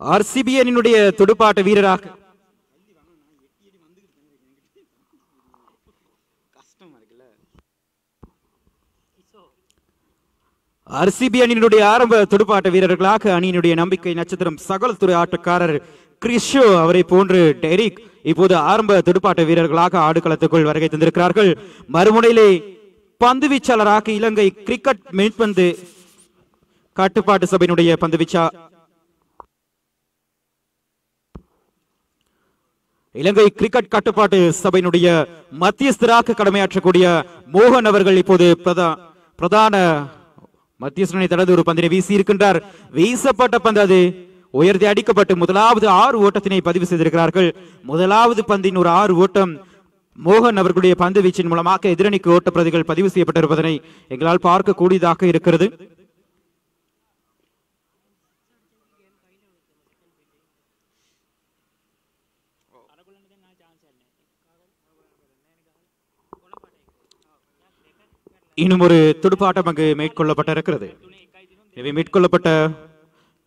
RCB அணியினுடைய துடுப்பாட்ட வீரராக RCB அணியினுடைய ஆரம்ப துடுப்பாட்ட வீரர்களாக அணியினுடைய நம்பிக்கை நட்சத்திரம் சகலத்துறை ஆட்டக்காரர் கிறிஷோ அவரை போன்று டெரிக் இப்போது ஆரம்ப துடுப்பாட்ட வீரர்களாக ஆடுகளத்துக்குள் வருகை தந்திருக்கிறார்கள். மறுமுனையிலே பந்து வீச்சாளராக இலங்கை கிரிக்கெட் மேற்பந்து கட்டுப்பாட்டு சபையினுடைய இலங்கை கிரிக்கெட் கட்டுப்பாட்டு சபையினுடைய மத்தியஸ்தராக கடமையாற்றக்கூடிய மோகன் அவர்கள் இப்போது பிரதான மத்தியஸ்தனை தனது ஒரு பந்தினை வீசி இருக்கின்றார். வீசப்பட்ட பந்து அது உயர்த்தி அடிக்கப்பட்டு முதலாவது 6 ஓட்டத்தினை பதிவு செய்திருக்கிறார்கள். முதலாவது பந்தின் ஒரு 6 ஓட்டம் மோகன் அவர்களுடைய பந்து வீச்சின் மூலமாக எதிரணிக்கு ஓட்ட பிரதிகள் பதிவு செய்யப்பட்டிருப்பதனை எங்களால் பார்க்க கூடியதாக இருக்கிறது. இன்னும் ஒரு துடுப்பாட்டம் அங்கு மேற்கொள்ளப்பட்டிருக்கிறது. எனவே மேற்கொள்ளப்பட்ட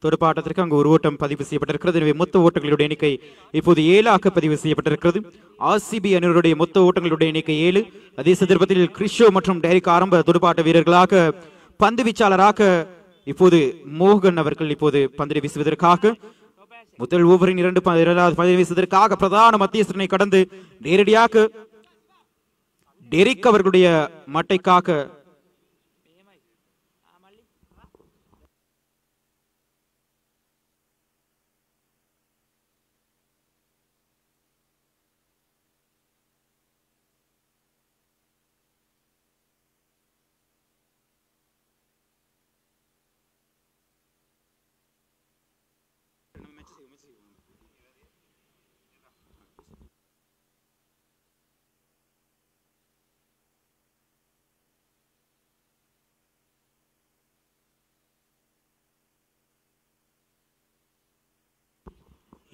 துடுப்பாட்டத்திற்கு அங்கு ஒரு ஓட்டம் பதிவு செய்யப்பட்டிருக்கிறது. எனவே மொத்த ஓட்டங்களுடைய எண்ணிக்கை இப்போது 7 பதிவு செய்யப்பட்டிருக்கிறது. RCB அணியினுடைய மொத்த ஓட்டங்களுடைய எண்ணிக்கை 7. அதே சந்தர்ப்பத்தில் கிறிஷோ மற்றும் டெரிக் ஆரம்ப துடுப்பாட்ட வீரர்களாக பந்து வீச்சாளராக இப்போது மோகன் அவர்கள் இப்போது பந்தினை வீசுவதற்காக முதல் ஓவரின் 2 பந்து வீசுவதற்காக பிரதான மத்தியஸ்தனை கடந்து நேரடியாக டெரிக் அவர்களுடைய மட்டைக்காக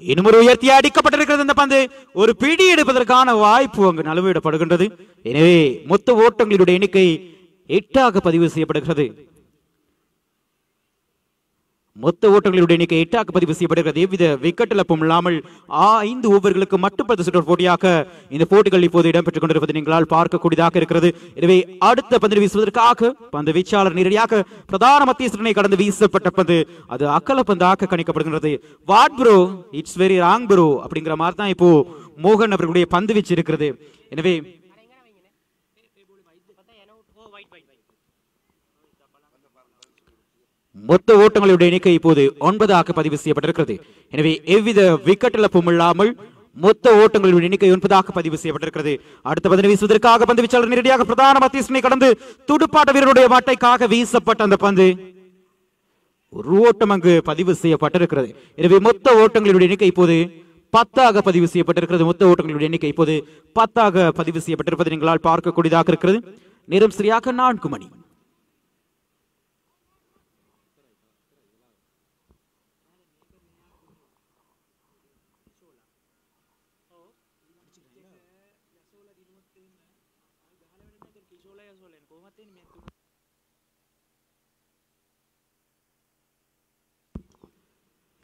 இன்னும் ஒரு உயர்த்தி அடிக்கப்பட்டிருக்கிறது. அந்த பந்து ஒரு பிடி எடுப்பதற்கான வாய்ப்பு அங்கு நழுவிடப்படுகின்றது. எனவே மொத்த ஓட்டங்களுடைய எண்ணிக்கை 8 பதிவு செய்யப்படுகிறது. மொத்த ஓட்டங்களுடைய எண்ணிக்கை 8 பதிவு செய்யப்படுகிறது. எவ்வித விக்கெட் இழப்பும் இல்லாமல் 5 ஓவர்களுக்கு மட்டும் 10 சுற்று போட்டியாக இந்த போட்டிகள் இப்போது இடம்பெற்றுக் கொண்டிருப்பதை நீங்களால் பார்க்கக்கூடியதாக இருக்கிறது. எனவே அடுத்த பந்து வீசுவதற்காக பந்து வீச்சாளர் நேரடியாக பிரதான மத்தியஸ்தனை கடந்து வீசப்பட்ட பந்து அது அக்கல பந்தாக கணிக்கப்படுகின்றது. What bro, it's very wrong bro அப்படிங்கிற மாதிரி தான் இப்போ மோகன் அவர்களுடைய பந்து வீச்சு இருக்கிறது. எனவே மொத்த ஓட்டங்களுடைய எண்ணிக்கை இப்போது 9 பதிவு செய்யப்பட்டிருக்கிறது. எனவே எவ்வித விக்கெட் இழப்பும் இல்லாமல் மொத்த ஓட்டங்களுடைய எண்ணிக்கை 9 பதிவு செய்யப்பட்டிருக்கிறது. அடுத்த பந்து வீசுவதற்காக பந்து வீச்சாளர் நேரடியாக பிரதான மத்தியஸ்தனை கடந்து துடுப்பாட்ட வீரருடைய மட்டைக்காக வீசப்பட்ட அந்த பந்து ஒரு ஓட்டம் அங்கு பதிவு செய்யப்பட்டிருக்கிறது. எனவே மொத்த ஓட்டங்களுடைய எண்ணிக்கை இப்போது 10 பதிவு செய்யப்பட்டிருக்கிறது. மொத்த ஓட்டங்களுடைய எண்ணிக்கை இப்போது 10 பதிவு செய்யப்பட்டிருப்பதை நீங்களால் பார்க்கக்கூடியதாக இருக்கிறது. நேரம் சரியாக 4 மணி.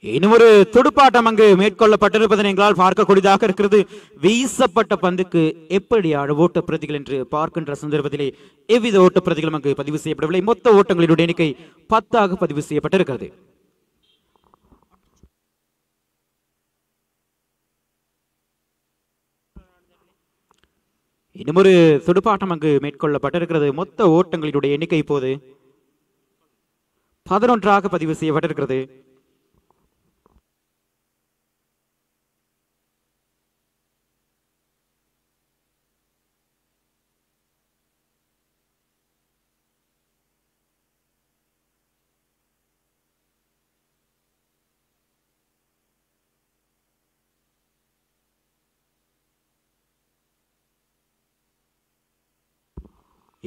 இன்னும் ஒரு துடுப்பாட்டம் அங்கு மேற்கொள்ளப்பட்டிருப்பதை எங்களால் பார்க்கக்கூடியதாக இருக்கிறது. வீசப்பட்ட பந்துக்கு எப்படி ஓட்ட பிரதிகள் என்று பார்க்கின்ற சந்தர்ப்பத்திலே எவ்வித ஓட்ட பிரதிகளும் அங்கு பதிவு செய்யப்படவில்லை. மொத்த ஓட்டங்களுடைய எண்ணிக்கை 10 பதிவு செய்யப்பட்டிருக்கிறது. இன்னும் ஒரு துடுப்பாட்டம் அங்கு மேற்கொள்ளப்பட்டிருக்கிறது. மொத்த ஓட்டங்களுடைய எண்ணிக்கை இப்போது 11 பதிவு செய்யப்பட்டிருக்கிறது.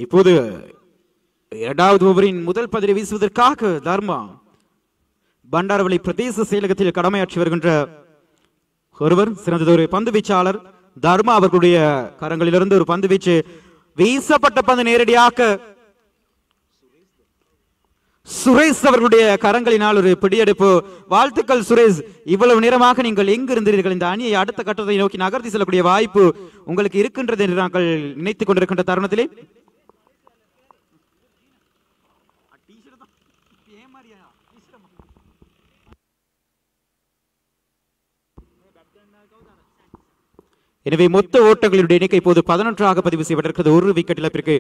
இப்போது 2வது ஓவரின் முதல் பந்தினை வீசுவதற்காக தர்மா பண்டாரவளி பிரதேச செயலகத்தில் கடமையாற்றி வருகின்ற ஒருவர் சிறந்ததொரு பந்து வீச்சாளர் தர்மா அவர்களுடைய கரங்களிலிருந்து ஒரு பந்து வீச்சு வீசப்பட்ட பந்து நேரடியாக சுரேஷ் அவர்களுடைய கரங்களினால் ஒரு பிடியெடுப்பு. வாழ்த்துக்கள் சுரேஷ். இவ்வளவு நேரமாக நீங்கள் எங்கு இருந்தீர்கள்? இந்த அணியை அடுத்த கட்டத்தை நோக்கி நகர்த்தி செல்லக்கூடிய வாய்ப்பு உங்களுக்கு இருக்கின்றது என்று நாங்கள் நினைத்துக் கொண்டிருக்கின்ற தருணத்திலே எனவே மொத்த ஓட்டங்களுடைய எண்ணிக்கை இப்போது 11 பதிவு செய்யப்பட்டிருக்கிறது. ஒரு விக்கெட் இழப்பிற்கு.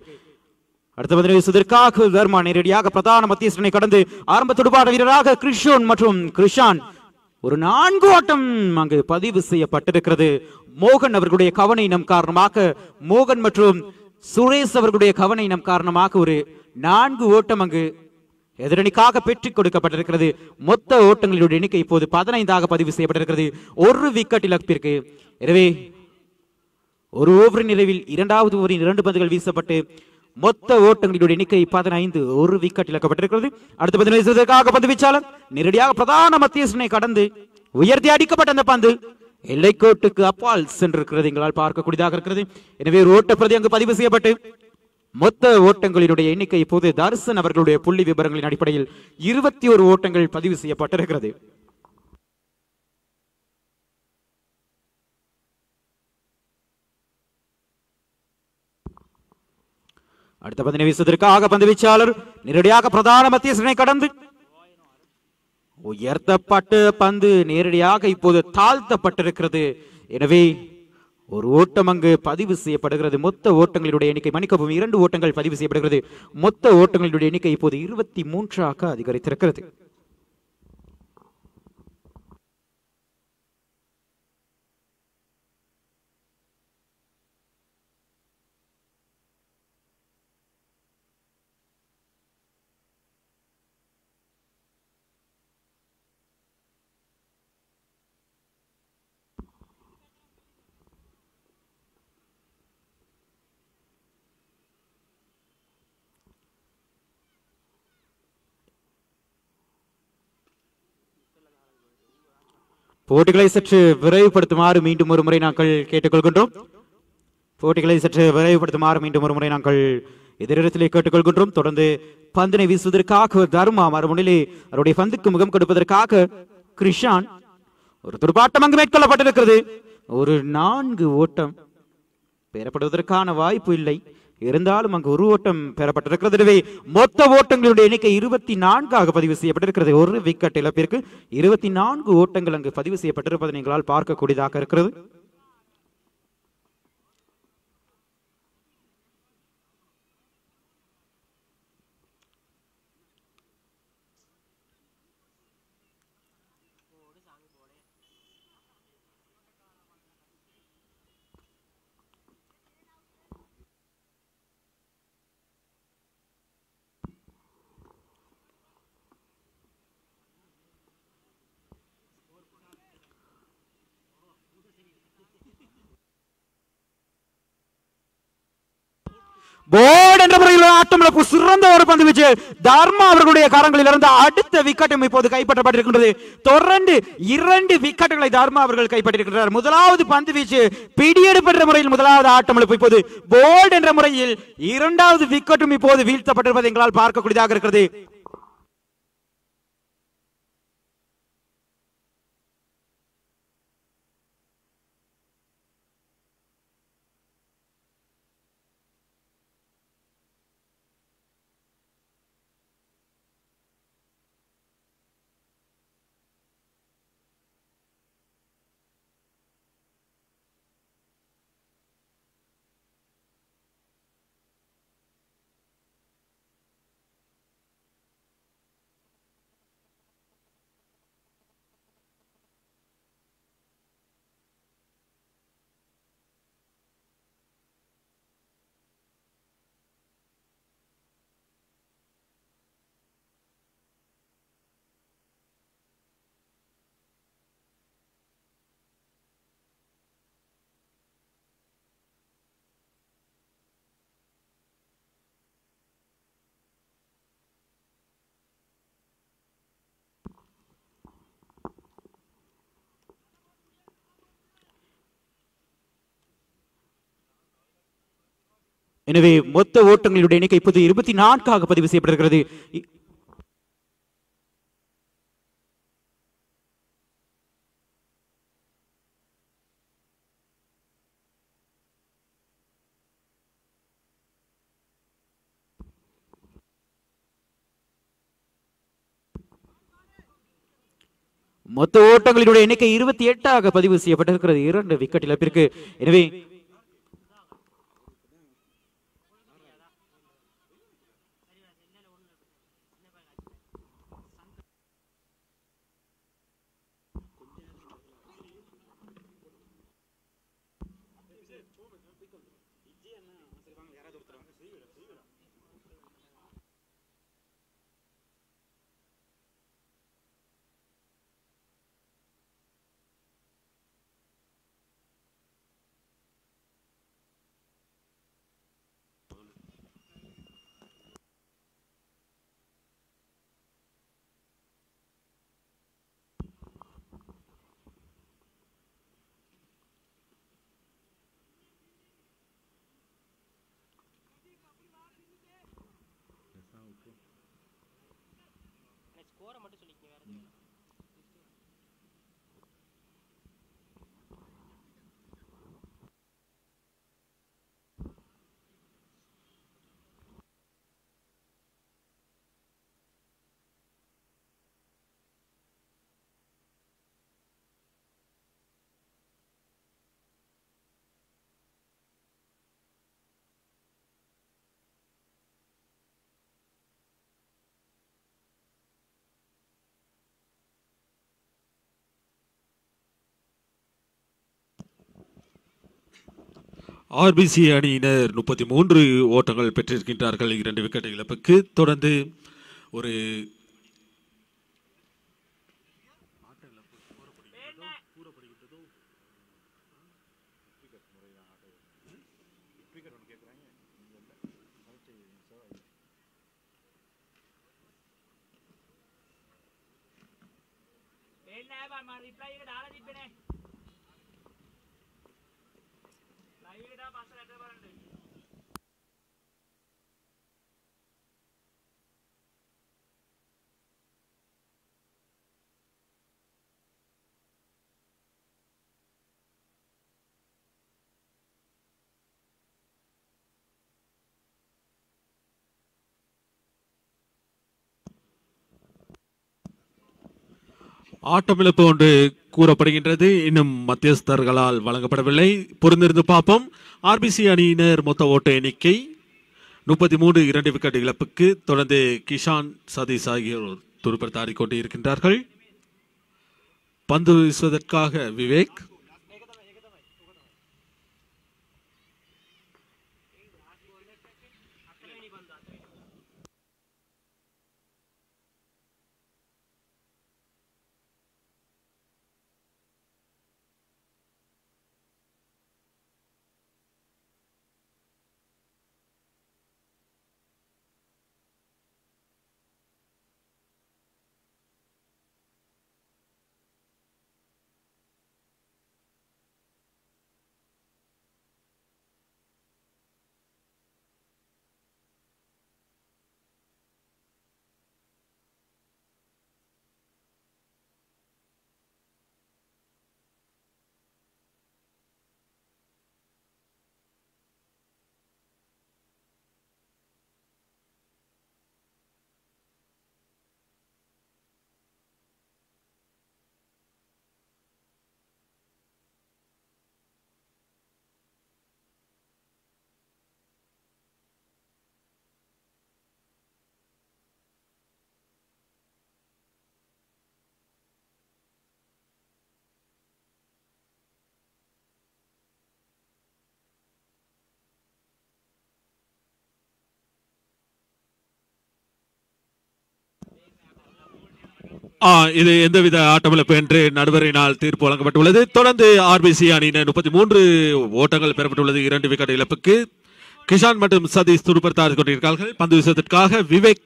அடுத்த பதிவு வீசுவதற்காக தர்மா நேரடியாக பிரதான மத்தியஸ்தனை கடந்து ஆரம்ப துடுப்பாட்ட வீரராக கிருஷோன் மற்றும் கிருஷான் ஒரு 4 ஓட்டம் அங்கு பதிவு செய்யப்பட்டிருக்கிறது. மோகன் அவர்களுடைய கவனம் காரணமாக, மோகன் மற்றும் சுரேஷ் அவர்களுடைய கவனம் காரணமாக ஒரு 4 ஓட்டம் அங்கு எதிரணிக்காக பெற்றுக் கொடுக்கப்பட்டிருக்கிறது. மொத்த ஓட்டங்களுடைய எண்ணிக்கை இப்போது 15 பதிவு செய்யப்பட்டிருக்கிறது. ஒரு விக்கெட் இழப்பிற்கு. எனவே ஒரு ஓவரின் நிறைவில் இரண்டாவது ஓவரின் 2 பந்துகள் வீசப்பட்டு மொத்த ஓட்டங்களுடைய எண்ணிக்கை 15. ஒரு விக்கெட் இழக்கப்பட்டிருக்கிறது. அடுத்த பந்து வீசுவதற்காக பந்து வீச்சாளர் நேரடியாக பிரதான மத்தியஸ்தனை கடந்து உயர்த்தி அடிக்கப்பட்ட அந்த பந்து எல்லைக்கோட்டுக்கு அப்பால் சென்றிருக்கிறது. எங்களால் பார்க்கக்கூடியதாக இருக்கிறது. எனவே ஒரு ஓட்ட பிரதி அங்கு பதிவு செய்யப்பட்டு மொத்த ஓட்டங்களினுடைய எண்ணிக்கை இப்போது தர்சன் அவர்களுடைய புள்ளி விவரங்களின் அடிப்படையில் 21 ஓட்டங்கள் பதிவு செய்யப்பட்டிருக்கிறது. அடுத்த பந்தினை வீசுவதற்காக பந்து வீச்சாளர் நேரடியாக பிரதான மத்தியஸ்தனை கடந்து உயர்த்தப்பட்ட பந்து நேரடியாக இப்போது தாழ்த்தப்பட்டிருக்கிறது. எனவே ஒரு ஓட்டம் அங்கு பதிவு செய்யப்படுகிறது. மொத்த ஓட்டங்களுடைய எண்ணிக்கை மன்னிக்கவும் 2 ஓட்டங்கள் பதிவு செய்யப்படுகிறது. மொத்த ஓட்டங்களுடைய எண்ணிக்கை இப்போது 23 அதிகரித்திருக்கிறது. போட்டிகளை சற்று விரைவுபடுத்துமாறு மீண்டும் ஒரு முறை நாங்கள் கேட்டுக்கொள்கின்றோம். போட்டிகளை சற்று விரைவுபடுத்துமாறு மீண்டும் ஒரு முறை நாங்கள் எதிரிடத்திலே கேட்டுக்கொள்கின்றோம். தொடர்ந்து பந்தினை வீசுவதற்காக தர்மா மறுமுனையிலே அவருடைய பந்துக்கு முகம் கொடுப்பதற்காக கிருஷான் ஒரு துடுப்பாட்டம் அங்கு மேற்கொள்ளப்பட்டிருக்கிறது. ஒரு 4 ஓட்டம் பெறப்படுவதற்கான வாய்ப்பு இல்லை. இருந்தாலும் அங்கு ஒரு ஓட்டம் பெறப்பட்டிருக்கிறது. எனவே மொத்த ஓட்டங்களுடைய எண்ணிக்கை 24 பதிவு செய்யப்பட்டிருக்கிறது. ஒரு விக்கெட் இழப்பிற்கு 24 ஓட்டங்கள் அங்கு பதிவு செய்யப்பட்டிருப்பதை நீங்களால் பார்க்கக்கூடியதாக இருக்கிறது. போர்டு என்ற முறையில் ஆட்டமிழப்பு சிறந்த ஒரு பந்து வீச்சு தர்மா அவர்களுடைய கரங்களில் இருந்து அடுத்த விக்கெட்டும் இப்போது கைப்பற்றப்பட்டிருக்கின்றது. தொடர்ந்து 2 விக்கெட்டுகளை தர்மா அவர்கள் கைப்பற்றியிருக்கிறார். முதலாவது பந்து வீச்சு பிடியெடுப்பு என்ற முறையில் முதலாவது ஆட்டமிழப்பு. இப்போது போர்டு என்ற முறையில் 2வது விக்கெட்டும் இப்போது வீழ்த்தப்பட்டிருப்பதை எங்களால் பார்க்கக்கூடியதாக இருக்கிறது. எனவே மொத்த ஓட்டங்களுடைய எண்ணிக்கை இப்போது 24 பதிவு செய்யப்பட்டிருக்கிறது. மொத்த ஓட்டங்களினுடைய எண்ணிக்கை 28 பதிவு செய்யப்பட்டிருக்கிறது 2 விக்கெட் இழப்பிற்கு. எனவே ஆர்பிசி அணியினர் 33 ஓட்டங்கள் பெற்றிருக்கின்றார்கள் 2 விக்கெட் இழப்புக்கு. தொடர்ந்து ஒரு ஆட்டமிழப்பு ஒன்று கூறப்படுகின்றது. இன்னும் மத்தியஸ்தர்களால் வழங்கப்படவில்லை. பொருந்திருந்து பார்ப்போம். ஆர்பிசி அணியினர் மொத்த ஓட்ட எண்ணிக்கை 33 2 விக்கெட் இழப்புக்கு. தொடர்ந்து கிஷான் சதீஷ் ஆகியோர் துடுப்படுத்த ஆடிக்கொண்டு இருக்கின்றார்கள். பந்து வீசுவதற்காக விவேக், இது எந்தவித ஆட்டமிழப்பு என்று நடுவரினால் தீர்ப்பு வழங்கப்பட்டுள்ளது. தொடர்ந்து ஆர்பிசி அணியினர் 33 ஓட்டங்கள் பெறப்பட்டுள்ளது 2 விக்கெட் இழப்புக்கு. கிஷான் மற்றும் சதீஷ் துடுப்படுத்த கொண்டிருக்கிறார்கள். பந்து வீசுவதற்காக விவேக்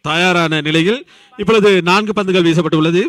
தயாரான நிலையில் இப்பொழுது 4 பந்துகள் வீசப்பட்டுள்ளது.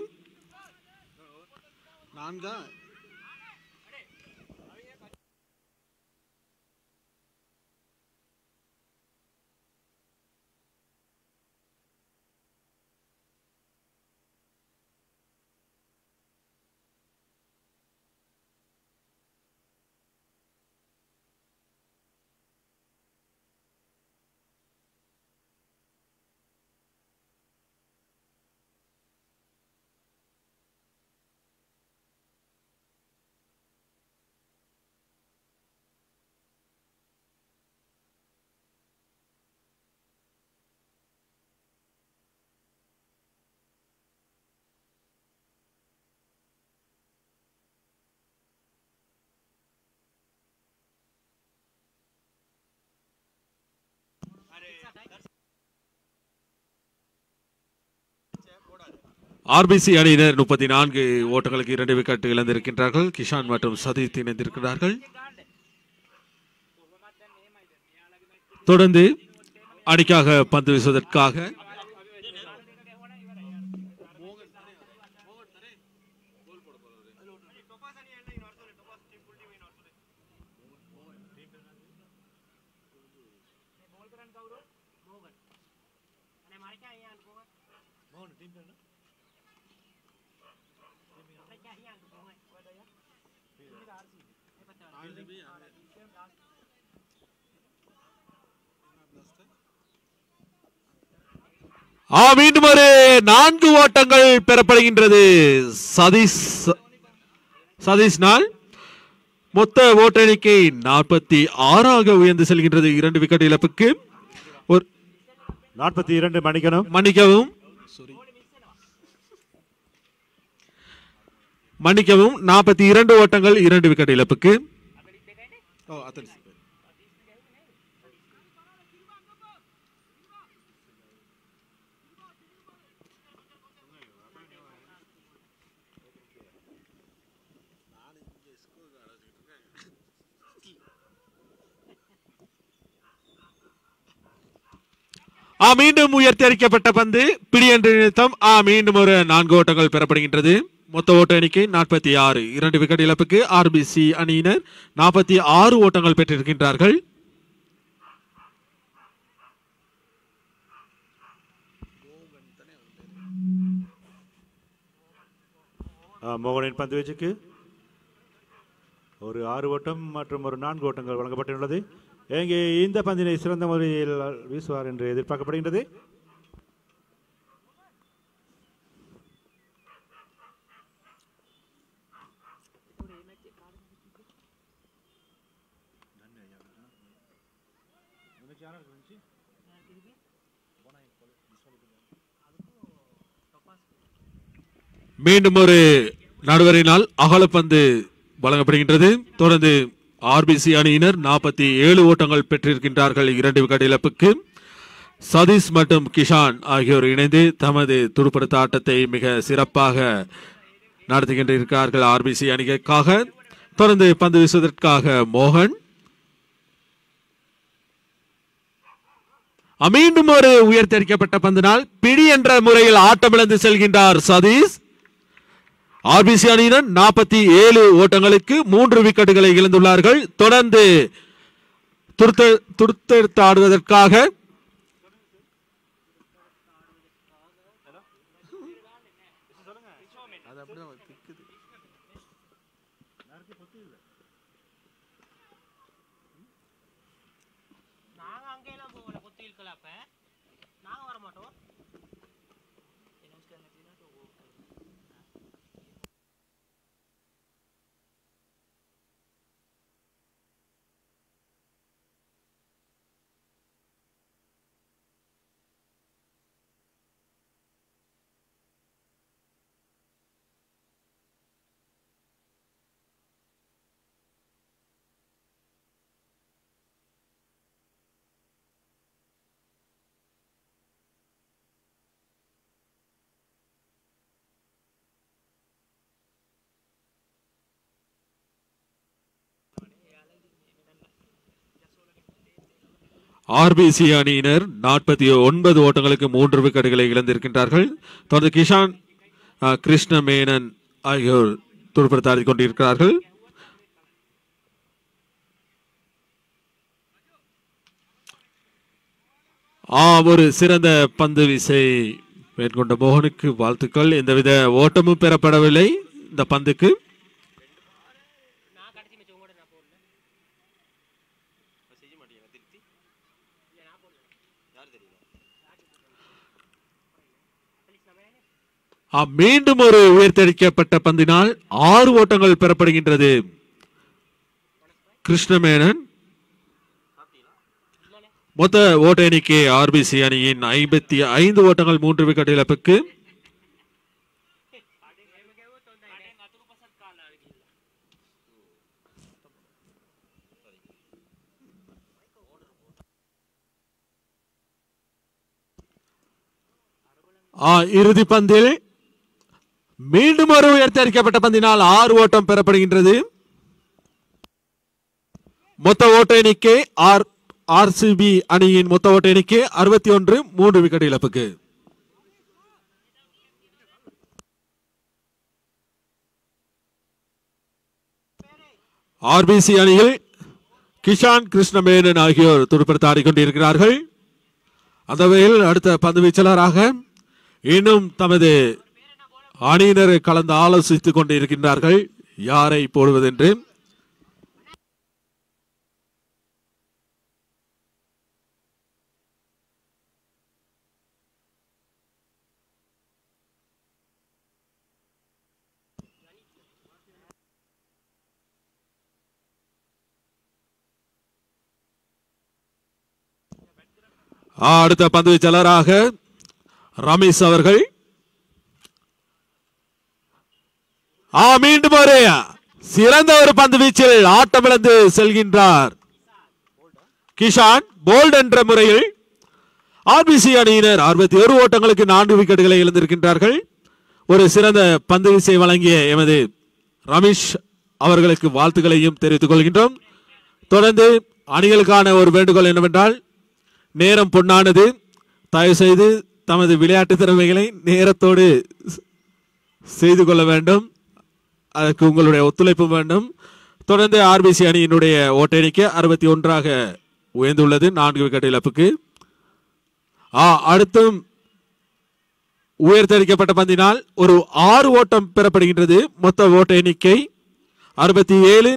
ஆர்பிசி அணியினர் 34 ஓட்டங்களுக்கு 2 விக்கெட் இழந்திருக்கின்றார்கள். கிஷான் மற்றும் சதீஷ் இணைந்திருக்கிறார்கள். தொடர்ந்து அணிக்காக பந்து வீசுவதற்காக மீண்டும் ஒரு 4 ஓட்டங்கள் பெறப்படுகின்றது. சதீஷ்னால் மொத்த ஓட்ட எண்ணிக்கை 46 உயர்ந்து செல்கின்றது. 2 விக்கெட் இழப்புக்கு 42 மன்னிக்கவும் 42 ஓட்டங்கள் 2 விக்கெட் இழப்புக்கு. மீண்டும் உயர்த்தி அளிக்கப்பட்ட பந்து பிடி என்று நிறுத்தம். மீண்டும் ஒரு 4 ஓட்டங்கள் பெறப்படுகின்றது. மொத்த ஓட்ட எண்ணிக்கை 46. 2 விக்கெட் இழப்புக்கு ஆர்பிசி அணியினர் 46 ஓட்டங்கள் பெற்றிருக்கின்றார்கள். மோகனின் பந்து வீச்சுக்கு ஒரு 6 ஓட்டம் மற்றும் ஒரு 4 ஓட்டங்கள் வழங்கப்பட்டுள்ளது. இங்கே இந்த பந்தினை சிறந்த முறையில் வீசுவார் என்று எதிர்பார்க்கப்படுகின்றது. மீண்டும் ஒரு நடுவரினால் அகலப்பந்து வழங்கப்படுகின்றது. தொடர்ந்து ஆர்பிசி அணியினர் 47 ஓட்டங்கள் பெற்றிருக்கின்றார்கள். 2 விக்கெட் இழப்புக்கு. சதீஷ் மற்றும் கிஷான் ஆகியோர் இணைந்து தமது துடுப்படுத்த ஆட்டத்தை மிக சிறப்பாக நடத்துகின்றார்கள் ஆர்பிசி அணிக்காக. தொடர்ந்து பந்து வீசுவதற்காக மோகன். மீண்டும் ஒரு உயர்த்தரிக்கப்பட்ட பந்தினால் பிடி என்ற முறையில் ஆட்டமிழந்து செல்கின்றார் சதீஷ். ஆர்பிசி அணியினர் 47 ஓட்டங்களுக்கு 3 விக்கெட்டுகளை இழந்துள்ளார்கள். தொடர்ந்து துடுத்தெடுத்து ஆடுவதற்காக ஆர்பிசி அணியினர் 49 ஓட்டங்களுக்கு 3 விக்கெட்டுகளை இழந்திருக்கின்றார்கள். தொடர்ந்து கிஷான், கிருஷ்ண மேனன் ஆகியோர் துடுப்படுத்த கொண்டிருக்கிறார்கள். ஒரு சிறந்த பந்து வீசை மேற்கொண்ட மோகனுக்கு வாழ்த்துக்கள். எந்தவித ஓட்டமும் பெறப்படவில்லை இந்த பந்துக்கு. மீண்டும் ஒரு உயர்த்தடிக்கப்பட்ட பந்தினால் 6 ஓட்டங்கள் பெறப்படுகின்றது. கிருஷ்ணமேனன். மொத்த ஓட்ட எண்ணிக்கை ஆர்பிசி அணியின் 55 ஓட்டங்கள் 3 விக்கெட் இழப்புக்கு. இறுதி பந்தில் மீண்டும் ஒரு உயர்த்தரிக்கப்பட்ட பந்தினால் 6 ஓட்டம் பெறப்படுகின்றது. மொத்த ஓட்ட எண்ணிக்கை ஆர்சிபி அணியின் மொத்த ஓட்ட எண்ணிக்கை 61, 3 விக்கெட் இழப்புக்கு. ஆர்பிசி அணியில் கிஷான் கிருஷ்ணமேனன் ஆகியோர் துடுப்படுத்த ஆடிக்கொண்டிருக்கிறார்கள். அந்த வகையில் அடுத்த பந்து வீச்சாளராக இன்னும் தமது அணியினரை கலந்து ஆலோசித்துக் கொண்டிருக்கின்றார்கள் யாரை போடுவதென்று. அடுத்த பந்து வீச்சாளராக ரமேஷ் அவர்கள். மீண்டும் ஒரு சிறந்த ஒரு பந்து வீச்சில் ஆட்டமிழந்து செல்கின்றார் கிஷான். போல்ட் என்ற முறையில் ஆர்பிசி அணியினர் 61 ஓட்டங்களுக்கு 4 விக்கெட்டுகளை இழந்திருக்கின்றார்கள். ஒரு சிறந்த பந்து வீச்சை வழங்கிய எமது ரமேஷ் அவர்களுக்கு வாழ்த்துக்களையும் தெரிவித்துக் கொள்கின்றோம். தொடர்ந்து அணிகளுக்கான ஒரு வேண்டுகோள் என்னவென்றால், நேரம் பொன்னானது, தயவு செய்து தமது விளையாட்டு திறமைகளை நேரத்தோடு செய்து கொள்ள வேண்டும். அதற்கு உங்களுடைய ஒத்துழைப்பு வேண்டும். தொடர்ந்து ஆர்பிசி அணியினுடைய ஓட்ட எண்ணிக்கை 61ஆக உயர்ந்துள்ளது 4 விக்கெட் இழப்புக்கு. அடுத்தும் உயர்த்தரிக்கப்பட்ட பந்தினால் ஒரு 6 ஓட்டம் பெறப்படுகின்றது. மொத்த ஓட்ட எண்ணிக்கை 67,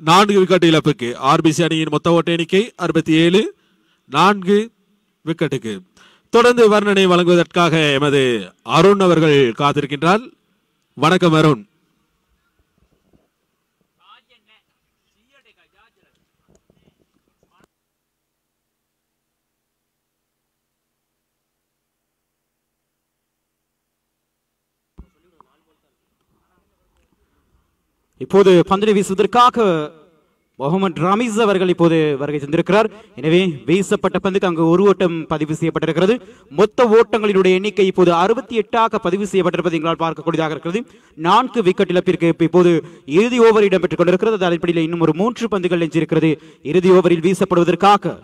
4 விக்கெட் இழப்புக்கு. ஆர்பிசி அணியின் மொத்த ஓட்ட எண்ணிக்கை 67, 4 விக்கெட்டுக்கு. தொடர்ந்து வர்ணனை வழங்குவதற்காக எமது அருண் அவர்கள் காத்திருக்கின்றார். வணக்கம் அருண். இப்போது பந்தினை வீசுவதற்காக முகமது ரமீஸ் அவர்கள் இப்போது வருகை தந்திருக்கிறார். எனவே வீசப்பட்ட பந்துக்கு அங்கு ஒரு ஓட்டம் பதிவு செய்யப்பட்டிருக்கிறது. மொத்த ஓட்டங்களினுடைய எண்ணிக்கை இப்போது 68ஆக பதிவு செய்யப்பட்டிருப்பதை எங்களால் பார்க்கக்கூடியதாக இருக்கிறது. 4 விக்கெட் இழப்பிற்கு இப்போது இறுதி ஓவர் இடம்பெற்றுக் கொண்டிருக்கிறது. அதன் அடிப்படையில் இன்னும் ஒரு 3 பந்துகள் எஞ்சியிருக்கிறது இறுதி ஓவரில் வீசப்படுவதற்காக.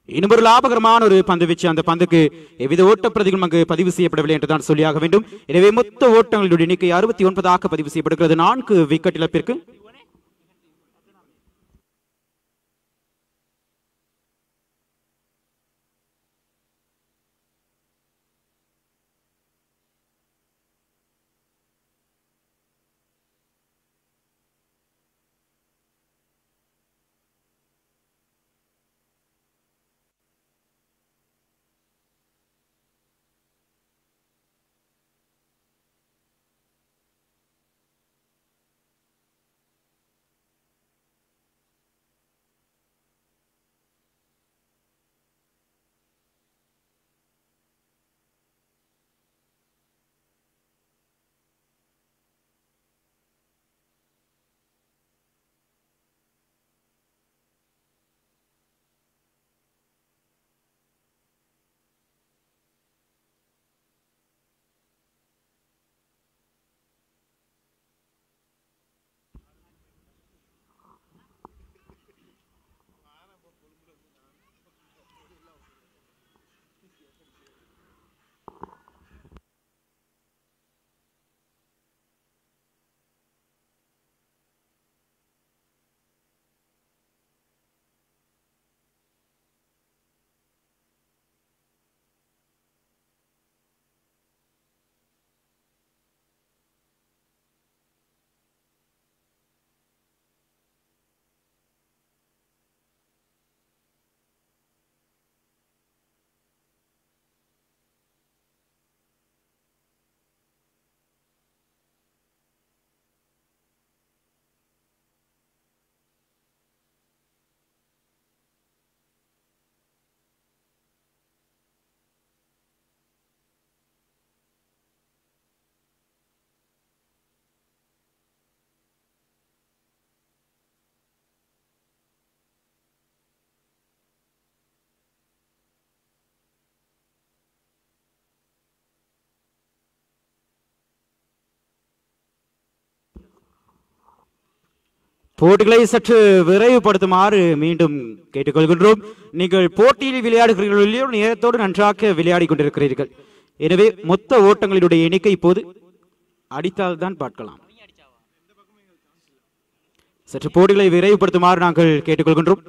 இன்னும் ஒரு லாபகரமான ஒரு பந்து வீச்சு. அந்த பந்துக்கு எவ்வித ஓட்ட பிரதிகளும் அங்கு பதிவு செய்யப்படவில்லை என்றுதான் சொல்லியாக வேண்டும். எனவே மொத்த ஓட்டங்களுடைய எண்ணிக்கை 69ஆக பதிவு செய்யப்படுகிறது 4 விக்கெட் இழப்பிற்கு. போட்டிகளை சற்று விரைவுபடுத்துமாறு மீண்டும் கேட்டுக்கொள்கின்றோம். நீங்கள் போட்டியில் விளையாடுகிறீர்களோ இல்லையோ நேரத்தோடு நன்றாக விளையாடி கொண்டிருக்கிறீர்கள். எனவே மொத்த ஓட்டங்களினுடைய எண்ணிக்கை இப்போது அடித்தால்தான் பார்க்கலாம். சற்று போட்டிகளை விரைவுபடுத்துமாறு நாங்கள் கேட்டுக்கொள்கின்றோம்.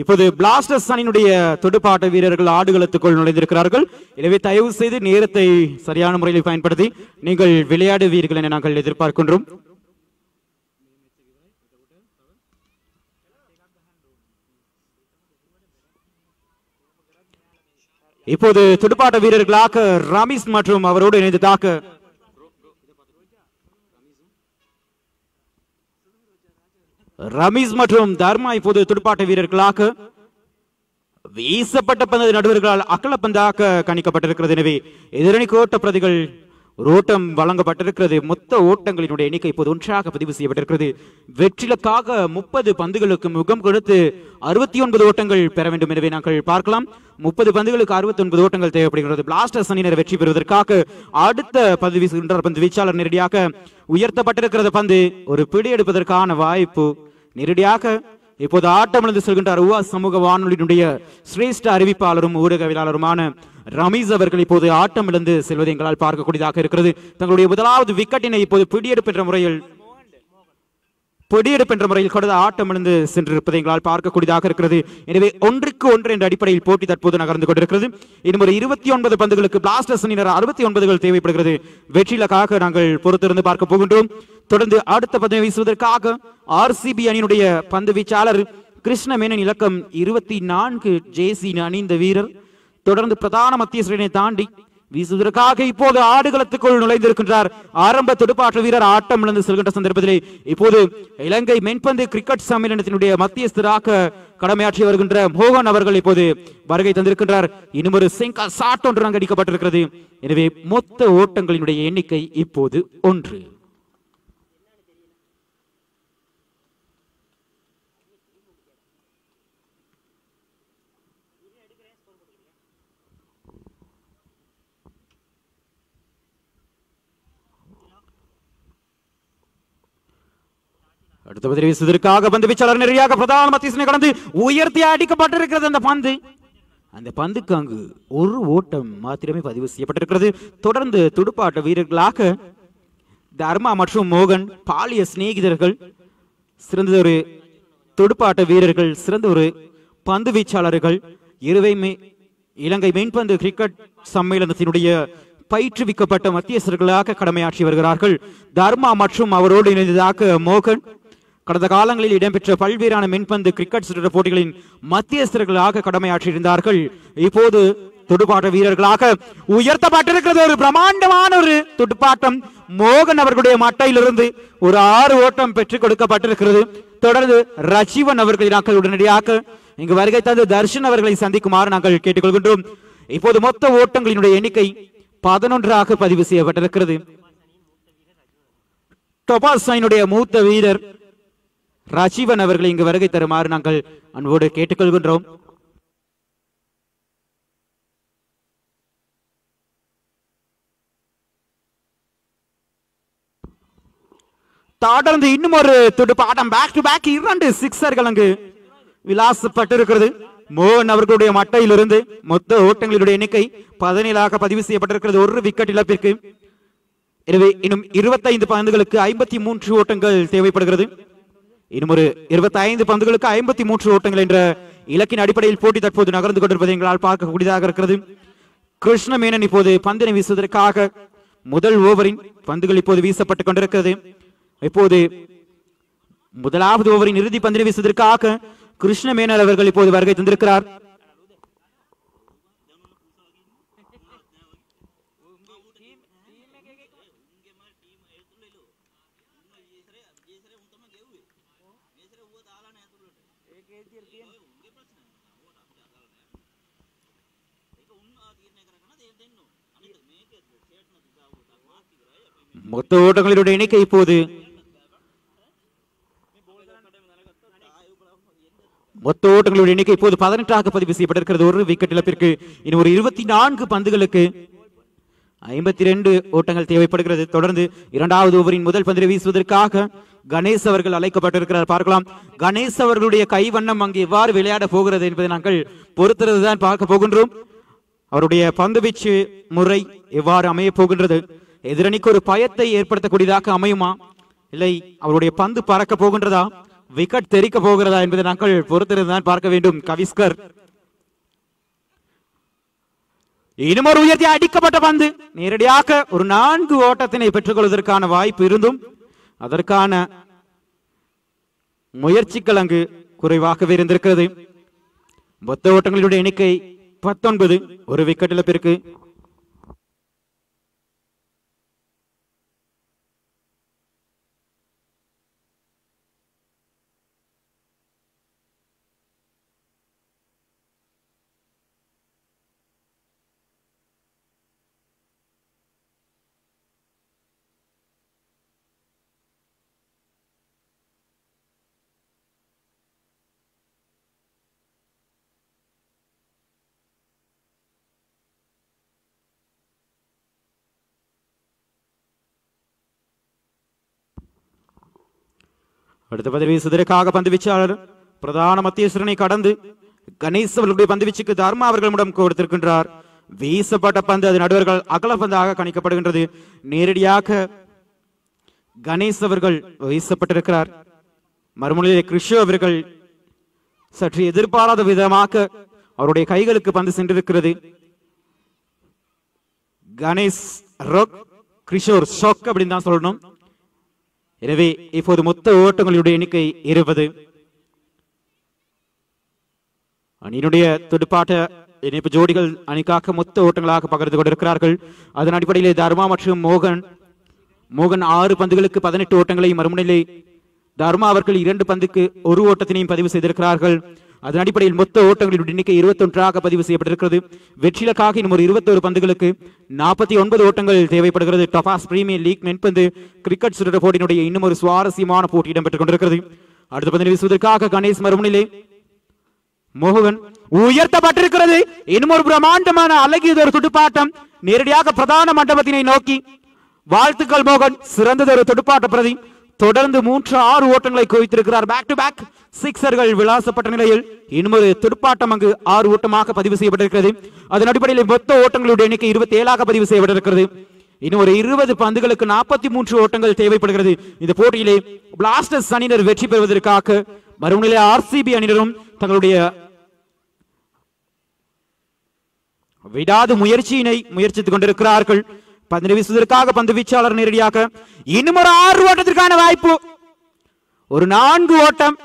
இப்போது பிளாஸ்டர்ஸ் அணியினுடைய துடுப்பாட்ட வீரர்கள் ஆடுகளத்துக்குள் நுழைந்திருக்கிறார்கள். எனவே தயவு செய்து நேரத்தை சரியான முறையில் பயன்படுத்தி நீங்கள் விளையாடுவீர்கள் என நாங்கள் எதிர்பார்க்கின்றோம். இப்போது துடுப்பாட்ட வீரர்களாக ரமீஸ் மற்றும் அவரோடு இணைந்து தாக்க ரமீஸ் மற்றும் தர்மா இப்போது துடுப்பாட்ட வீரர்களாக வீசப்பட்ட பந்து நடுவர்களால் அகலப்பந்தாக கணிக்கப்பட்டிருக்கிறது. எனவே எதிரணிக்கு ஓட்ட பிரதிகள் ஒரு ஓட்டம் வழங்கப்பட்டிருக்கிறது. மொத்த ஓட்டங்களினுடைய எண்ணிக்கை இப்போது ஒன்றாக பதிவு செய்யப்பட்டிருக்கிறது. வெற்றிலக்காக 30 பந்துகளுக்கு முகம் கொடுத்து 69 ஓட்டங்கள் பெற வேண்டும். எனவே நாங்கள் பார்க்கலாம் 30 பந்துகளுக்கு 69 ஓட்டங்கள் தேவைப்படுகிறது. பிளாஸ்டர்ஸ் அணியினர் வெற்றி பெறுவதற்காக அடுத்த பந்து வீசுகின்றார் பந்து வீச்சாளர். நேரடியாக உயர்த்தப்பட்டிருக்கிறது பந்து. ஒரு பிடி எடுப்பதற்கான வாய்ப்பு நேரடியாக இப்போது ஆட்டமிழந்து செல்கின்றார். உவா சமூக வானொலியினுடைய சிரேஷ்ட அறிவிப்பாளரும் ஊடகவியலாளருமான ரமீஸ் அவர்கள் இப்போது ஆட்டமிழந்து செல்வதை எங்களால் பார்க்கக்கூடியதாக இருக்கிறது. தங்களுடைய முதலாவது விக்கெட்டினை இப்போது பிடியெடுப்பு என்ற முறையில் கொடுத்த ஆட்டமிழந்து சென்றிருப்பதை எங்களால் பார்க்கக்கூடியதாக இருக்கிறது. எனவே 1-1 என்ற அடிப்படையில் போட்டி தற்போது நகர்ந்து கொண்டிருக்கிறது. இன்னும் ஒரு 29 பந்துகளுக்கு பிளாஸ்டர்ஸ் அணியினர் 69 தேவைப்படுகிறது. வெற்றிலக்காக நாங்கள் பொறுத்திருந்து பார்க்க போகின்றோம். தொடர்ந்து அடுத்த பந்தை வீசுவதற்காக RCB அணியினுடைய பந்து வீச்சாளர் கிருஷ்ணமேனன் இலக்கம் 24 ஜேசி அணிந்த வீரர் தொடர்ந்து பிரதான மத்திய சிறையினை தாண்டி வீசுவதற்காக இப்போது ஆடுகளத்துக்குள் நுழைந்திருக்கின்றார். ஆரம்ப துடுப்பாட்ட வீரர் ஆட்டம் இழந்து செல்கின்ற சந்தர்ப்பத்திலே இப்போது இலங்கை மென்பந்து கிரிக்கெட் சம்மேளனத்தினுடைய மத்தியஸ்தராக கடமையாற்றி வருகின்ற மோகன் அவர்கள் இப்போது வருகை தந்திருக்கின்றார். இன்னும் ஒரு சிங்கா ஷாட் ஒன்று அடிக்கப்பட்டிருக்கிறது. எனவே மொத்த ஓட்டங்களினுடைய எண்ணிக்கை இப்போது 1. அடுத்த பதில் வீசுவதற்காக பந்து வீச்சாளர் நேரடியாக பிரதான மத்திய கடந்து உயர்த்தி அடிக்கப்பட்டிருக்கிறது. அந்த பந்துக்கு அங்கு ஒரு ஓட்டம் மாத்திரமே பதிவு செய்யப்பட்டிருக்கிறது. தொடர்ந்து துடுப்பாட்ட வீரர்களாக தர்மா மற்றும் மோகன் பாலிய சிநேகிதர்கள், சிறந்த ஒரு துடுப்பாட்ட வீரர்கள், சிறந்த ஒரு பந்து வீச்சாளர்கள், இலங்கை மென்பந்து கிரிக்கெட் சம்மேளனத்தினுடைய பயிற்றுவிக்கப்பட்ட மத்தியஸ்தர்களாக கடமையாற்றி வருகிறார்கள். தர்மா மற்றும் அவரோடு இணைந்ததாக மோகன் கடந்த காலங்களில் இடம்பெற்ற பல்வேறான மென்பந்து கிரிக்கெட் சுற்று போட்டிகளின் மத்தியஸ்தர்களாக கடமையாற்றியிருந்தார்கள். இப்போது துடுப்பாட்ட வீரர்களாக உயர்த்தப்பட்டிருக்கிறது. ஒரு பிரம்மாண்டமான ஒரு துடுப்பாட்டம் மோகன் அவர்களுடைய மட்டையிலிருந்து ஒரு 6 ஓட்டம் பெற்றுக் கொடுக்கப்பட்டிருக்கிறது. தொடர்ந்து ரஜீவன் அவர்களை நாங்கள் உடனடியாக இங்கு வருகை தந்து தர்ஷன் அவர்களை சந்திக்குமாறு நாங்கள் கேட்டுக்கொள்கின்றோம். இப்போது மொத்த ஓட்டங்களினுடைய எண்ணிக்கை 11 பதிவு செய்யப்பட்டிருக்கிறது. டொபாஸினுடைய மூத்த வீரர் ரஜீவன் அவர்களை இங்கு வருகை தருமாறு நாங்கள் அன்போடு கேட்டுக்கொள்கின்றோம். தொடர்ந்து இன்னும் ஒரு துடுப்பாட்டம் பேக் டு பேக் 2 சிக்ஸர்கள் அங்கு விளாசப்பட்டிருக்கிறது. மோகன் அவர்களுடைய மட்டையிலிருந்து மொத்த ஓட்டங்களுடைய எண்ணிக்கை 17 பதிவு செய்யப்பட்டிருக்கிறது. ஒரு விக்கெட் இழப்பிற்கு. எனவே இன்னும் 25 பந்துகளுக்கு 53 ஓட்டங்கள் தேவைப்படுகிறது. இன்னும் ஒரு 25 பந்துகளுக்கு 53 ஓட்டங்கள் என்ற இலக்கின் அடிப்படையில் போட்டி தற்போது நகர்ந்து கொண்டிருப்பதை எங்களால் பார்க்கக்கூடியதாக இருக்கிறது. கிருஷ்ணமேனன் இப்போது பந்தினை வீசுவதற்காக முதல் ஓவரின் பந்துகள் இப்போது வீசப்பட்டுக் கொண்டிருக்கிறது. இப்போது முதலாவது ஓவரின் இறுதி பந்தினை வீசுவதற்காக கிருஷ்ணமேனன் அவர்கள் இப்போது வருகை தந்திருக்கிறார். மொத்த ஓட்டங்களுடைய எண்ணிக்கை இப்போது மொத்த ஓட்டங்களுடைய எண்ணிக்கை இப்போது 18 பதிவு செய்யப்பட்டிருக்கிறது. ஒரு விக்கெட் இழப்பிற்கு இன்னும் ஒரு 24 பந்துகளுக்கு 52 ஓட்டங்கள் தேவைப்படுகிறது. தொடர்ந்து இரண்டாவது ஓவரின் முதல் பந்தினை வீசுவதற்காக கணேஷ் அவர்கள் அழைக்கப்பட்டிருக்கிறார். பார்க்கலாம் கணேஷ் அவர்களுடைய கைவண்ணம் அங்கு எவ்வாறு விளையாட போகிறது என்பதை நாங்கள் பொறுத்திருந்துதான் பார்க்க போகின்றோம். அவருடைய பந்து வீச்சு முறை எவ்வாறு அமைய போகின்றது, எதிரணிக்கு ஒரு பயத்தை ஏற்படுத்தக்கூடியதாக அமையுமா, இல்லை அவருடைய பந்து பறக்க போகின்றதா, விக்கெட் தெரிக்க போகிறதா என்பதை நாங்கள் பொறுத்திருந்துதான் பார்க்க வேண்டும். கவிஸ்கர் இன்னும் ஒரு உயர்த்தி அடிக்கப்பட்ட பந்து நேரடியாக ஒரு 4 ஓட்டத்தினை பெற்றுக் கொள்வதற்கான வாய்ப்பு இருந்தும் அதற்கான முயற்சிகள் அங்கு குறைவாகவே இருந்திருக்கிறது. மொத்த ஓட்டங்களுடைய எண்ணிக்கை 19, ஒரு விக்கெட் இழப்பிற்கு. அடுத்த பந்து வீசுவதற்காக பந்து வீச்சாளர் பிரதான மத்தியஸ்தரனை கடந்து கணேஷ் அவர்களுடைய பந்து வீச்சுக்கு தர்மா அவர்களிடம் கொடுத்திருக்கின்றார். வீசப்பட்ட பந்து அது நடுவர்கள் அகல பந்தாக கணிக்கப்படுகின்றது. நேரடியாக கணேஷ் அவர்கள் வீசப்பட்டிருக்கிறார். மறுமுனையிலே கிருஷ்ண அவர்கள் சற்று எதிர்பாராத விதமாக அவருடைய கைகளுக்கு பந்து சென்றிருக்கிறது. கணேஷ் ரொக் கிஷோர் ஷோக் அப்படின்னு தான் சொல்லணும். எனவே இப்போது மொத்த ஓட்டங்களுடைய எண்ணிக்கை 20. அணியினுடைய துடுப்பாட்ட இணைப்பு ஜோடிகள் அணிக்காக மொத்த ஓட்டங்களாக பகிர்ந்து கொண்டிருக்கிறார்கள். அதன் அடிப்படையிலே தர்மா மற்றும் மோகன் 6 பந்துகளுக்கு 18 ஓட்டங்களை, மறுமுனையிலே தர்மா அவர்கள் 2 பந்துக்கு 1 ஓட்டத்தினையும் பதிவு செய்திருக்கிறார்கள். அதன் அடிப்படையில் மொத்த ஓட்டங்களுடைய எண்ணிக்கை 21 பதிவு செய்யப்பட்டிருக்கிறது. வெற்றிலக்காக இன்னும் ஒரு 21 பந்துகளுக்கு 49 ஓட்டங்கள் தேவைப்படுகிறது. டபாஸ் பிரீமியர் லீக் மென்பந்து கிரிக்கெட் சுற்று போட்டியினுடைய இன்னும் ஒரு சுவாரஸ்யமான போட்டி இடம்பெற்றுக் கொண்டிருக்கிறது. அடுத்த பந்தினை வீசுவதற்காக கணேஷ், மறுமுனையிலே மோகன் உயர்த்தப்பட்டிருக்கிறது. இன்னும் ஒரு பிரம்மாண்டமான அழகியதொரு துடுப்பாட்டம் நேரடியாக பிரதான மண்டபத்தினை நோக்கி. வாழ்த்துக்கள் மோகன், சிறந்ததொரு துடுப்பாட்ட பிரதி. தொடர்ந்து 3-6 ஓட்டங்களை குவித்திருக்கிறார். பேக் டு பேக் சிக்ஸர்கள் விளாசப்பட்ட நிலையில் இன்னும் ஒரு துடுப்பாட்டம் அங்கு 6 ஓட்டமாக பதிவு செய்யப்பட்டிருக்கிறது. அதன் அடிப்படையில் மொத்த ஓட்டங்களுடைய எண்ணிக்கை 27 பதிவு செய்யப்பட்டிருக்கிறது. இன்னும் ஒரு 20 பந்துகளுக்கு 43 ஓட்டங்கள் தேவைப்படுகிறது. இந்த போட்டியிலே பிளாஸ்டர்ஸ் அணியினர் வெற்றி பெறுவதற்காக மறுமுனையிலே ஆர்சிபி அணியினரும் தங்களுடைய விடாது முயற்சித்துக் கொண்டிருக்கிறார்கள். பந்து வீசுவதற்காக பந்து வீச்சாளர் நேரடியாக இன்னும் ஒரு 6 ஓட்டத்திற்கான வாய்ப்பு. ஒரு 4 ஓட்டம்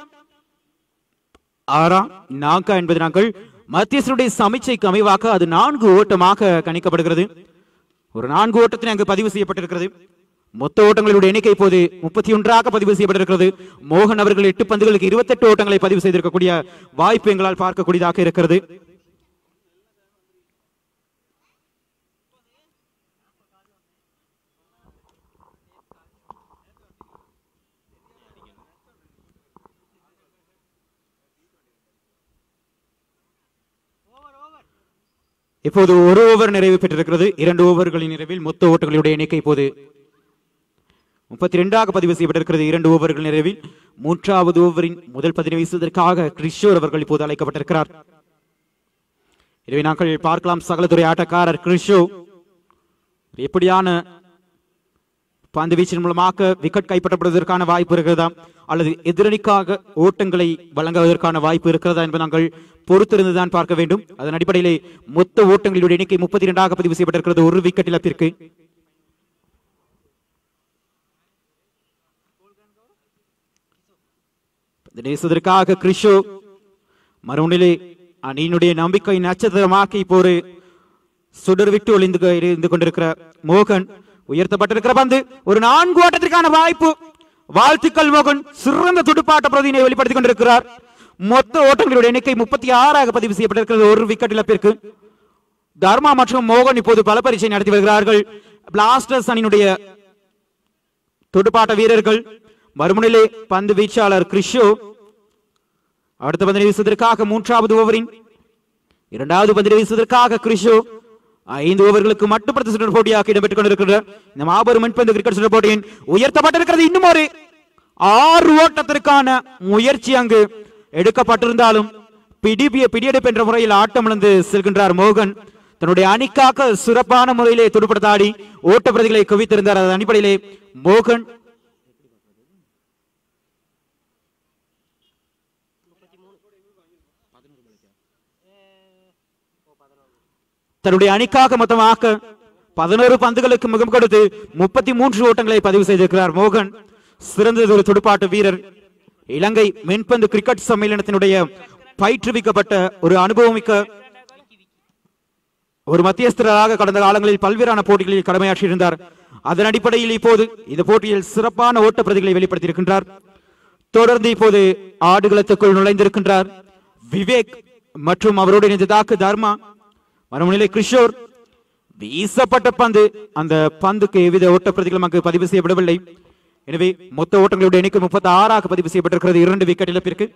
6 என்பது நாங்கள் மத்தியஸ்தருடைய சமீட்சைக்கு அமைவாக அது 4 ஓட்டமாக கணிக்கப்படுகிறது. ஒரு 4 ஓட்டத்தினை அங்கு பதிவு செய்யப்பட்டிருக்கிறது. மொத்த ஓட்டங்களுடைய எண்ணிக்கை இப்போது 31 பதிவு செய்யப்பட்டிருக்கிறது. மோகன் அவர்கள் 8 பந்துகளுக்கு 28 ஓட்டங்களை பதிவு செய்திருக்கக்கூடிய வாய்ப்பு எங்களால் பார்க்கக்கூடியதாக இருக்கிறது. இப்போது ஒரு ஓவர் நிறைவு பெற்றிருக்கிறது. 2 ஓவர்களின் நிறைவில் மொத்த ஓட்டங்களுடைய எண்ணிக்கை இப்போது 32 பதிவு செய்யப்பட்டிருக்கிறது. 2 ஓவர்கள் நிறைவில் 3வது ஓவரின் முதல் பந்தினை வீசுவதற்காக கிஷோர் அவர்கள் இப்போது அழைக்கப்பட்டிருக்கிறார். எனவே நாங்கள் பார்க்கலாம் சகலத்துறை ஆட்டக்காரர் கிஷோர் எப்படியான பந்து வீச்சின் மூலமாக விக்கெட் கைப்பற்றப்படுவதற்கான வாய்ப்பு இருக்கிறதா அல்லது எதிரணிக்காக ஓட்டங்களை வழங்குவதற்கான வாய்ப்பு இருக்கிறதா என்பதை நாங்கள் பொறுத்திருந்துதான் பார்க்க வேண்டும். அதன் அடிப்படையிலே மொத்த ஓட்டங்களுடைய எண்ணிக்கை 32 பதிவு செய்யப்பட்டிருக்கிறது ஒரு விக்கெட் இழப்பிற்கு. நேசதற்காக கிறிஷோ மறுமுனையிலே அணியினுடைய நம்பிக்கை நட்சத்திரமாக்கி இப்போ ஒரு சுடர் விட்டு ஒளிந்து கொண்டிருக்கிற மோகன் உயர்த்தப்பட்டிருக்கிற பந்து ஒரு 4 ஓட்டத்திற்கான வாய்ப்பு. வாழ்த்துக்கள் மோகன், சிறந்த துடுப்பாட்ட பிரதினை வெளிப்படுத்திக் கொண்டிருக்கிறார். மொத்த ஓட்டங்களுடைய எண்ணிக்கை 36 பதிவு செய்யப்பட்டிருக்கிறது ஒரு விக்கெட் இழப்பிற்கு. தர்மா மற்றும் மோகன் இப்போது பல பரீட்சை நடத்தி வருகிறார்கள். பிளாஸ்டர்ஸ் அணியினுடைய துடுப்பாட்ட வீரர்கள். மறுமுனையிலே பந்து வீச்சாளர் கிறிஷோ அடுத்த பந்தினை வீசுவதற்காக 3வது ஓவரின் 2வது பந்தினை வீசுவதற்காக கிறிஷோ 5 ஓவர்களுக்கு மட்டுப்படுத்த சுற்று போட்டியாக இடம்பெற்றுக் கொண்டிருக்கிறார். இந்த மாபெரும் மென்பந்து கிரிக்கெட் சுற்று போட்டியின் உயர்த்தப்பட்டிருக்கிறது. இன்னும் ஒரு 6 ஓட்டத்திற்கான முயற்சி அங்கு எடுக்கப்பட்டிருந்தாலும் பிடியெடுப்பு என்ற முறையில் ஆட்டம் இழந்து செல்கின்றார் மோகன். தன்னுடைய அணிக்காக சிறப்பான முறையிலே துடுப்படுத்தாடி ஓட்ட பிரதிகளை குவித்திருந்தார். அதன் அடிப்படையிலே மோகன் தன்னுடைய அணிக்காக மொத்தமாக 11 பந்துகளுக்கு முகம் கொடுத்து 33 ஓட்டங்களை பதிவு செய்திருக்கிறார் மோகன். சிறந்தது ஒரு துடுப்பாட்ட வீரர். இலங்கை மென்பந்து கிரிக்கெட் சம்மேளனத்தினுடைய பயிற்றுவிக்கப்பட்ட ஒரு அனுபவமிக்க ஒரு மத்தியஸ்தராக கடந்த காலங்களில் பல்வேறான போட்டிகளில் கடமையாற்றியிருந்தார். அதன் அடிப்படையில் இப்போது இந்த போட்டியில் சிறப்பான ஓட்ட பிரதிகளை வெளிப்படுத்தியிருக்கின்றார். தொடர்ந்து இப்போது ஆடுகளத்துக்குள் நுழைந்திருக்கின்றார் விவேக் மற்றும் அவரோடு இணைந்ததாக தர்மா. மறுமுனையிலே கிஷோர். வீசப்பட்ட பந்து, அந்த பந்துக்கு எவ்வித ஓட்ட பிரதிகளும் அங்கு பதிவு செய்யப்படவில்லை. எனவே மொத்த ஓட்டங்களுடைய எண்ணிக்கை 36 பதிவு செய்யப்பட்டிருக்கிறது 2 விக்கெட் இழப்பிற்கு.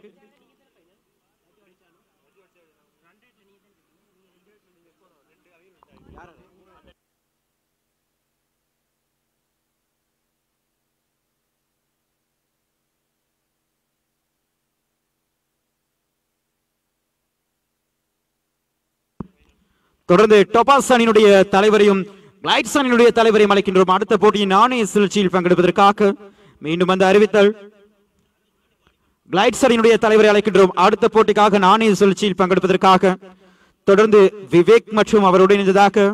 தொடர்ந்து டொபாஸ் அணியினுடைய தலைவரையும் கிளைட்ஸ் அணியினுடைய தலைவரையும் அழைக்கின்றோம். அடுத்த போட்டியின் நாணய சுழற்சியில் பங்கெடுப்பதற்காக மீண்டும் வந்து அறிவித்தல். கிளைட்ஸ் அணியினுடைய தலைவரை அழைக்கின்றோம் அடுத்த போட்டிக்காக நாணய சுழற்சியில் பங்கெடுப்பதற்காக. தொடர்ந்து விவேக் மற்றும் அவருடைய இணைந்ததாக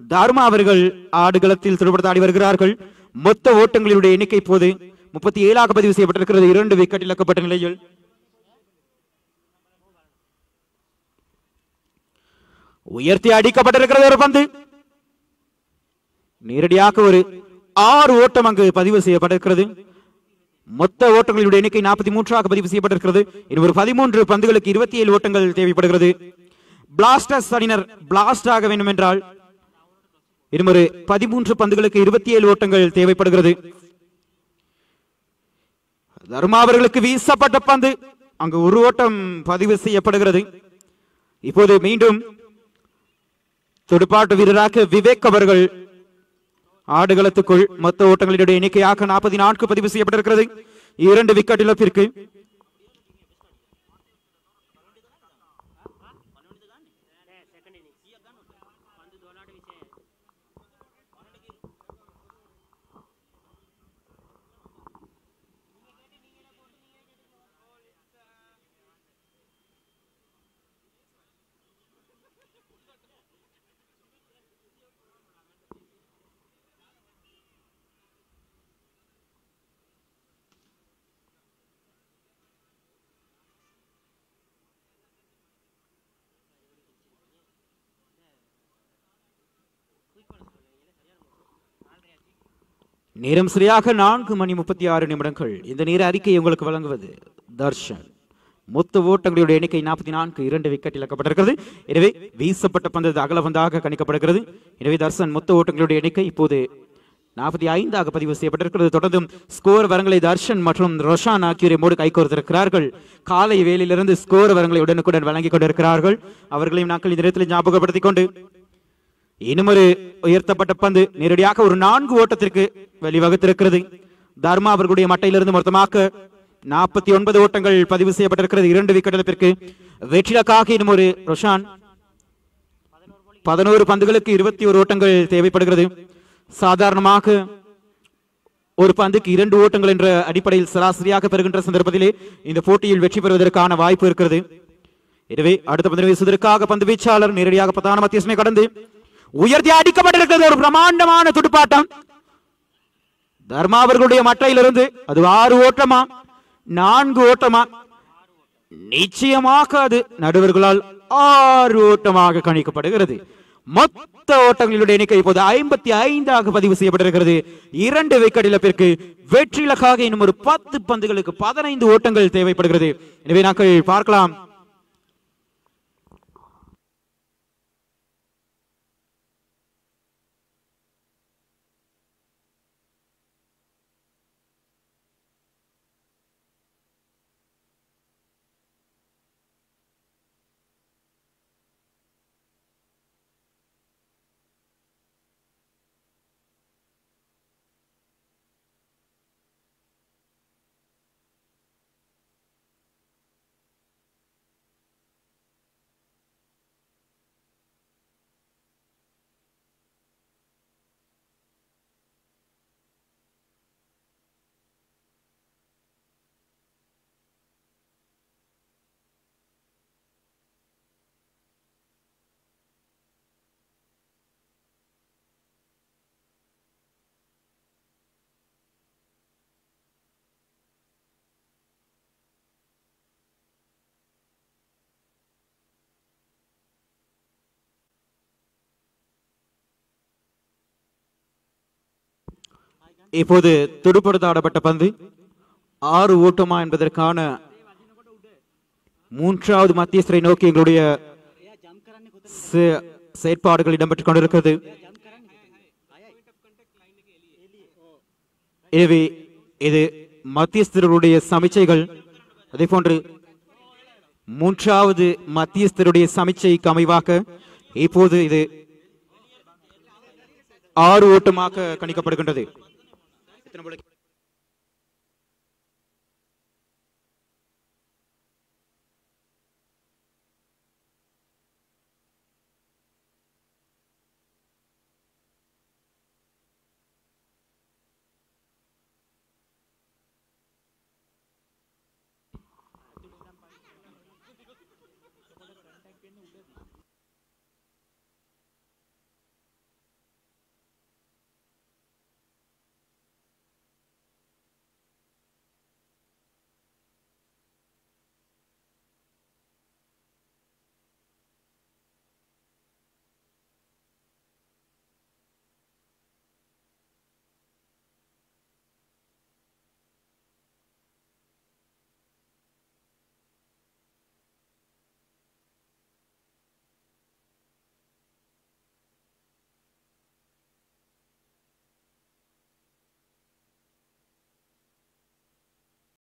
தர்மா அவர்கள் ஆடுகளத்தில் துடுப்படுத்தாடி வருகிறார்கள். மொத்த ஓட்டங்களுடைய எண்ணிக்கை இப்போது 37 பதிவு செய்யப்பட்டிருக்கிறது 2 விக்கெட் இழக்கப்பட்ட நிலையில். உயர்த்தி அடிக்கப்பட்டிருக்கிறது ஒரு பந்து. நேரடியாக ஒரு 6 ஓட்டம் அங்கு பதிவு செய்யப்பட்டிருக்கிறது. மொத்த ஓட்டங்களுடைய எண்ணிக்கை 43 பதிவு செய்யப்பட்டிருக்கிறது. இன்னும் ஒரு 13 பந்துகளுக்கு 27 ஓட்டங்கள் தேவைப்படுகிறது. பிளாஸ்டர்ஸ் அணியினர் பிளாஸ்ட் ஆக வேண்டும் என்றால் இன்னும் ஒரு 13 பந்துகளுக்கு 27 ஓட்டங்கள் தேவைப்படுகிறது. தர்மா அவர்களுக்கு வீசப்பட்ட பந்து அங்கு ஒரு ஓட்டம் பதிவு செய்யப்படுகிறது. இப்போது மீண்டும் துடுப்பாட்ட வீரராக விவேக் அவர்கள் ஆடுகளத்துக்குள் மொத்த ஓட்டங்களுடைய எண்ணிக்கையாக 44 பதிவு செய்யப்பட்டிருக்கிறது 2 விக்கெட் இழப்பிற்கு. நேரம் சரியாக 4:36. இந்த நேர அறிக்கையை உங்களுக்கு வழங்குவது தர்ஷன். மொத்த ஓட்டங்களுடைய எண்ணிக்கை 44 2 விக்கெட் இழக்கப்பட்டிருக்கிறது. எனவே வீசப்பட்ட பந்து அகல பந்தாக கணிக்கப்படுகிறது. எனவே தர்ஷன் மொத்த ஓட்டங்களுடைய எண்ணிக்கை இப்போது 45 பதிவு செய்யப்பட்டிருக்கிறது. தொடர்ந்தும் ஸ்கோர் வரங்களை தர்ஷன் மற்றும் ரோஷான் ஆகியோரை மோடு கைகோர்த்திருக்கிறார்கள். காலை வேலையிலிருந்து ஸ்கோர் வரங்களை உடனுக்குடன் வழங்கிக் கொண்டிருக்கிறார்கள். அவர்களையும் நாங்கள் இந்த நேரத்தில் ஞாபகப்படுத்திக் கொண்டு இன்னும் ஒரு உயர்த்தப்பட்ட பந்து நேரடியாக ஒரு 4 ஓட்டத்திற்கு வழிவகுத்திருக்கிறது. தர்மா அவர்களுடைய மட்டையிலிருந்து மொத்தமாக 49 ஓட்டங்கள் பதிவு செய்யப்பட்டிருக்கிறது 2 விக்கெட் இழப்பிற்கு. வெற்றிலக்காக இன்னும் ஒரு ரோஷான் 11 பந்துகளுக்கு 21 ஓட்டங்கள் தேவைப்படுகிறது. சாதாரணமாக ஒரு பந்துக்கு 2 ஓட்டங்கள் என்ற அடிப்படையில் சராசரியாக பெறுகின்ற சந்தர்ப்பத்திலே இந்த போட்டியில் வெற்றி பெறுவதற்கான வாய்ப்பு இருக்கிறது. எனவே அடுத்த பந்து வீசுவதற்காக பந்து வீச்சாளர் நேரடியாக பிரதான மத்தியஸ்தனை கடந்து உயர்த்தி அடிக்கப்பட்டிருக்கிறது. ஒரு பிரமாண்டமான துடுப்பாட்டம். தர்மா அவர்களுடைய மட்டையிலிருந்து அது 6 ஓட்டமா 4 ஓட்டமா? நிச்சயமாக அது நடுவர்களால் 6 ஓட்டமாக கணிக்கப்படுகிறது. மொத்த ஓட்டங்களுடைய எண்ணிக்கை இப்போது 55 பதிவு செய்யப்பட்டிருக்கிறது. 2 விக்கெட் இழப்பிற்கு வெற்றி இலக்காக இன்னும் ஒரு 10 பந்துகளுக்கு 15 ஓட்டங்கள் தேவைப்படுகிறது. எனவே நாங்கள் பார்க்கலாம். இப்போது துடுப்படுத்தாடப்பட்ட பந்து 6 ஓட்டமா என்பதற்கான 3வது மத்தியஸ்தரை நோக்கி எங்களுடைய செயற்பாடுகள் இடம்பெற்றுக் கொண்டிருக்கிறது. எனவே இது மத்தியஸ்தருடைய சமிச்சைகள். அதே போன்று 3வது மத்தியஸ்தருடைய சமிச்சைக்கு அமைவாக இப்போது இது 6 ஓட்டமாக கணிக்கப்படுகின்றது.